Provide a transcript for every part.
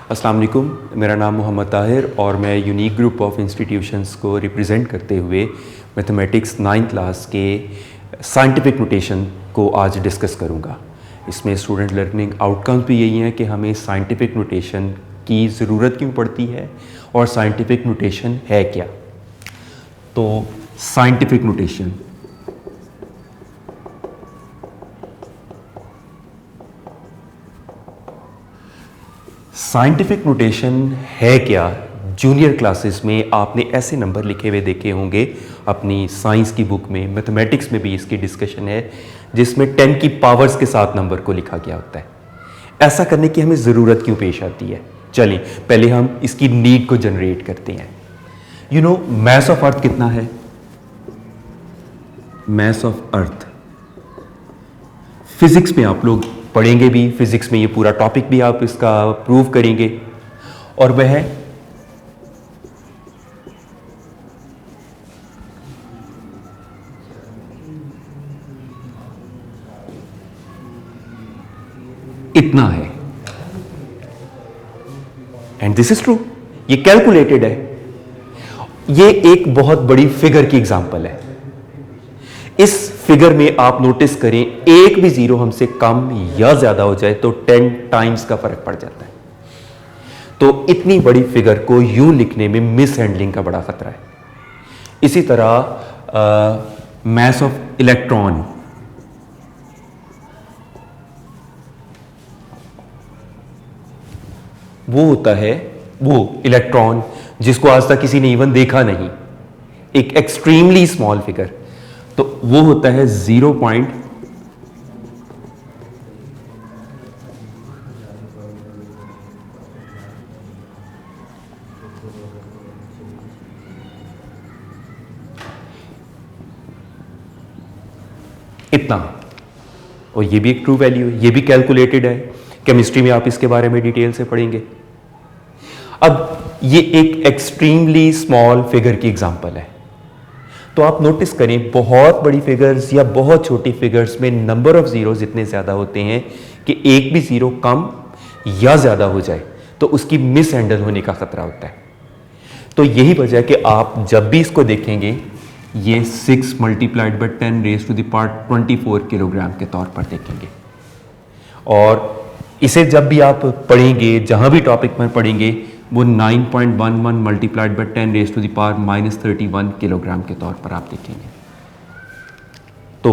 अस्सलाम वालेकुम, मेरा नाम मोहम्मद ताहिर और मैं यूनिक ग्रुप ऑफ इंस्टीट्यूशंस को रिप्रेजेंट करते हुए मैथमेटिक्स 9th क्लास के साइंटिफिक नोटेशन को आज डिस्कस करूंगा। इसमें स्टूडेंट लर्निंग आउटकम्स भी यही हैं कि हमें साइंटिफिक नोटेशन की ज़रूरत क्यों पड़ती है और साइंटिफिक नोटेशन है क्या। तो साइंटिफिक नोटेशन साइंटिफिक नोटेशन है क्या। जूनियर क्लासेस में आपने ऐसे नंबर लिखे हुए देखे होंगे अपनी साइंस की बुक में, मैथमेटिक्स में भी इसकी डिस्कशन है जिसमें 10 की पावर्स के साथ नंबर को लिखा गया होता है। ऐसा करने की हमें ज़रूरत क्यों पेश आती है। चलिए पहले हम इसकी नीड को जनरेट करते हैं। You know mass of earth कितना है। मास ऑफ अर्थ फिजिक्स में आप लोग पढ़ेंगे भी, फिजिक्स में ये पूरा टॉपिक भी आप इसका प्रूव करेंगे और वह है इतना है। एंड दिस इज ट्रू, ये कैलकुलेटेड है। ये एक बहुत बड़ी फिगर की एग्जांपल है। इस फिगर में आप नोटिस करें एक भी जीरो हमसे कम या ज्यादा हो जाए तो 10 टाइम्स का फर्क पड़ जाता है। तो इतनी बड़ी फिगर को यूं लिखने में मिस हैंडलिंग का बड़ा खतरा है। इसी तरह मास ऑफ इलेक्ट्रॉन, वो होता है वो इलेक्ट्रॉन जिसको आज तक किसी ने इवन देखा नहीं, एक एक्सट्रीमली स्मॉल फिगर, तो वो होता है 0. इतना। और ये भी एक ट्रू वैल्यू है, ये भी कैलकुलेटेड है। केमिस्ट्री में आप इसके बारे में डिटेल से पढ़ेंगे। अब ये एक एक्सट्रीमली स्मॉल फिगर की एग्जांपल है। तो आप नोटिस करें बहुत बड़ी फिगर्स या बहुत छोटी फिगर्स में नंबर ऑफ जीरोस इतने ज़्यादा होते हैं कि एक भी ज़ीरो कम या ज़्यादा हो जाए तो उसकी मिस हैंडल होने का खतरा होता है। तो यही वजह है कि आप जब भी इसको देखेंगे ये 6 × 10⁻⁴ किलोग्राम के तौर पर देखेंगे। और इसे जब भी आप पढ़ेंगे, जहाँ भी टॉपिक में पढ़ेंगे, वो 9.11 × 10⁻31 किलोग्राम के तौर पर आप देखेंगे। तो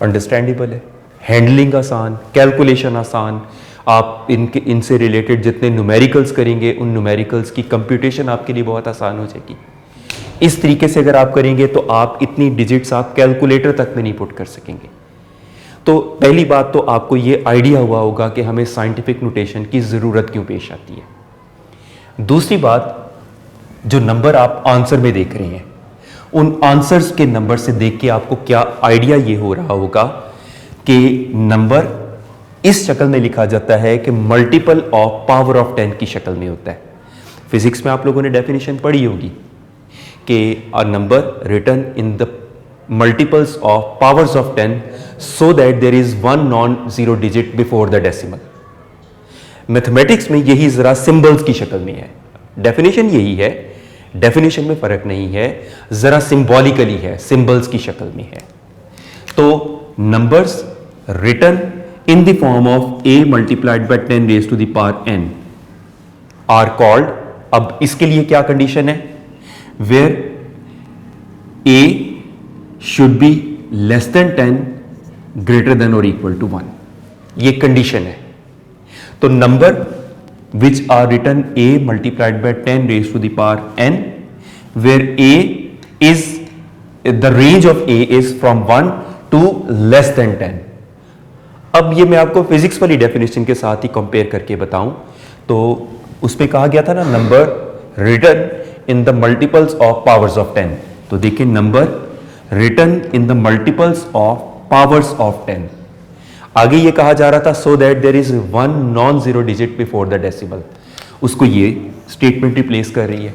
अंडरस्टैंडेबल है, हैंडलिंग आसान, कैलकुलेशन आसान। आप इनसे रिलेटेड जितने न्यूमेरिकल्स करेंगे उन न्यूमेरिकल्स की कंप्यूटेशन आपके लिए बहुत आसान हो जाएगी। इस तरीके से अगर आप करेंगे तो आप इतनी डिजिट्स आप कैलकुलेटर तक में नहीं पुट कर सकेंगे। तो पहली बात तो आपको ये आइडिया हुआ होगा कि हमें साइंटिफिक नोटेशन की ज़रूरत क्यों पेश आती है। दूसरी बात, जो नंबर आप आंसर में देख रहे हैं उन आंसर्स के नंबर से देख के आपको क्या आइडिया ये हो रहा होगा कि नंबर इस शक्ल में लिखा जाता है कि मल्टीपल ऑफ पावर ऑफ 10 की शक्ल में होता है। फिजिक्स में आप लोगों ने डेफिनेशन पढ़ी होगी कि a number written in the multiples of powers of 10 so that there is one non-zero digit before the decimal. Mathematics में यही जरा सिंबल्स की शक्ल में है। डेफिनेशन यही है, डेफिनेशन में फर्क नहीं है, जरा सिंबॉलिकली है, सिंबल्स की शक्ल में है। तो numbers written in the form of a × 10⁻n are called, अब इसके लिए क्या कंडीशन है, where a should be less than 10 greater than or equal to 1, ये कंडीशन है। तो number which are written a × 10⁻n where a is the range of a is from 1 to less than 10। अब ये मैं आपको physics वाली definition के साथ ही कंपेयर करके बताऊं तो उसमें कहा गया था ना number written in the multiples of powers of 10। तो देखिए number written in the multiples of powers of 10, आगे ये कहा जा रहा था so that there is one non-zero digit before the decimal. उसको ये स्टेटमेंट रिप्लेस कर रही है।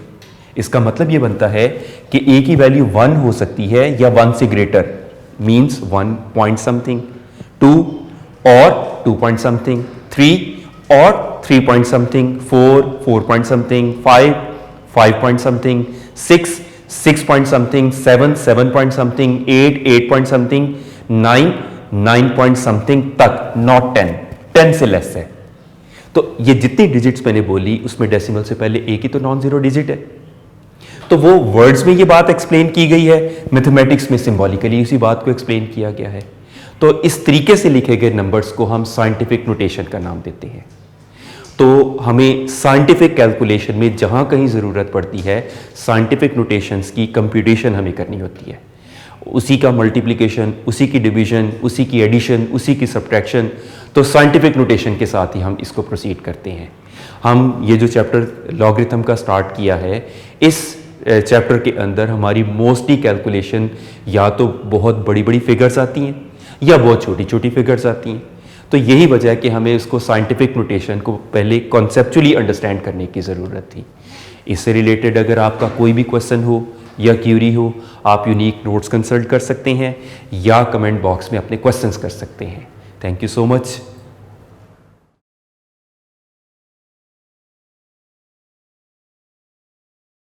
इसका मतलब ये बनता है कि a की वैल्यू 1 हो सकती है या 1 से ग्रेटर, मींस 1 पॉइंट समथिंग, 2 और 2 पॉइंट समथिंग, 3 और 3 point something, 4 point something, 5 point something, 6 point something, 7 point something, 8 point something, 9 point something तक, नॉट 10 से लेस है। तो ये जितनी डिजिट्स मैंने बोली उसमें डेसिमल से पहले एक ही तो नॉन जीरो डिजिट है। तो वो वर्ड्स में ये बात एक्सप्लेन की गई है, मैथमेटिक्स में सिंबॉलिकली उसी बात को एक्सप्लेन किया गया है। तो इस तरीके से लिखे गए नंबर्स को हम साइंटिफिक नोटेशन का नाम देते हैं। तो हमें साइंटिफिक कैलकुलेशन में जहां कहीं ज़रूरत पड़ती है, साइंटिफिक नोटेशंस की कंप्यूटेशन हमें करनी होती है, उसी का मल्टीप्लिकेशन, उसी की डिवीजन, उसी की एडिशन, उसी की सब्ट्रैक्शन, तो साइंटिफिक नोटेशन के साथ ही हम इसको प्रोसीड करते हैं। हम ये जो चैप्टर लॉगरिथम का स्टार्ट किया है, इस चैप्टर के अंदर हमारी मोस्टली कैलकुलेशन या तो बहुत बड़ी बड़ी फिगर्स आती हैं या बहुत छोटी छोटी फिगर्स आती हैं। तो यही वजह है कि हमें इसको साइंटिफिक नोटेशन को पहले कॉन्सेप्चुअली अंडरस्टैंड करने की ज़रूरत थी। इससे रिलेटेड अगर आपका कोई भी क्वेश्चन हो या क्यूरी हो, आप यूनिक नोट्स कंसल्ट कर सकते हैं या कमेंट बॉक्स में अपने क्वेश्चंस कर सकते हैं। Thank you so much.